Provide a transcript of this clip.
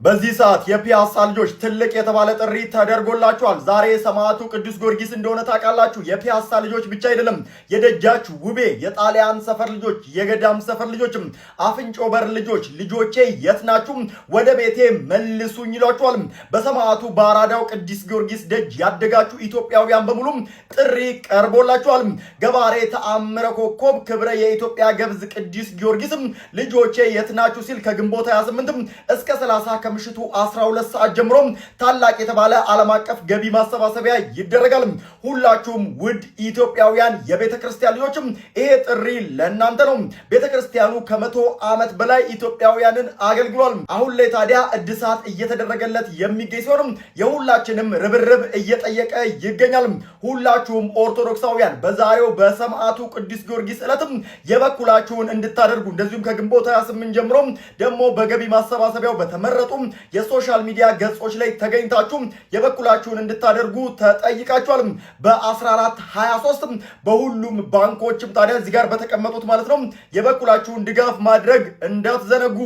በዚህ ሰዓት የፒያሳ ልጆች ትልቅ የተባለ ጥሪ ተደርጎላችኋል። ዛሬ ሰማዕቱ ቅዱስ ጊዮርጊስ እንደሆነ ታውቃላችሁ። የፒያሳ ልጆች ብቻ አይደለም፣ የደጃች ውቤ፣ የጣሊያን ሰፈር ልጆች፣ የገዳም ሰፈር ልጆችም፣ አፍንጮ በር ልጆች ልጆቼ የት ናችሁ? ወደ ቤቴ መልሱኝ ይሏችኋል። በሰማዕቱ በአራዳው ቅዱስ ጊዮርጊስ ደጅ ያደጋችሁ ኢትዮጵያውያን በሙሉ ጥሪ ቀርቦላችኋል። ገባሬ ተአምረ ኮከብ ክብረ የኢትዮጵያ ገብዝ ቅዱስ ጊዮርጊስ ልጆቼ የት ናችሁ ሲል ከግንቦት 28 እስከ 30 ከምሽቱ 12 ሰዓት ጀምሮ ታላቅ የተባለ ዓለም አቀፍ ገቢ ማሰባሰቢያ ይደረጋል። ሁላችሁም ውድ ኢትዮጵያውያን የቤተክርስቲያን ልጆችም ይሄ ጥሪ ለእናንተ ነው። ቤተክርስቲያኑ ከ100 ዓመት በላይ ኢትዮጵያውያንን አገልግሏል። አሁን ላይ ታዲያ እድሳት እየተደረገለት የሚገኝ ሲሆን የሁላችንም ርብርብ እየጠየቀ ይገኛል። ሁላችሁም ኦርቶዶክሳውያን በዛሬው በሰማዕቱ ቅዱስ ጊዮርጊስ ዕለትም የበኩላችሁን እንድታደርጉ እንደዚሁም ከግንቦት 28 ጀምሮ ደግሞ በገቢ ማሰባሰቢያው በተመረጡ የሶሻል ሚዲያ ገጾች ላይ ተገኝታችሁ የበኩላችሁን እንድታደርጉ ተጠይቃችኋል። በ1423 በሁሉም ባንኮችም ታዲያ እዚህ ጋር በተቀመጡት ማለት ነው የበኩላችሁን ድጋፍ ማድረግ እንዳትዘነጉ።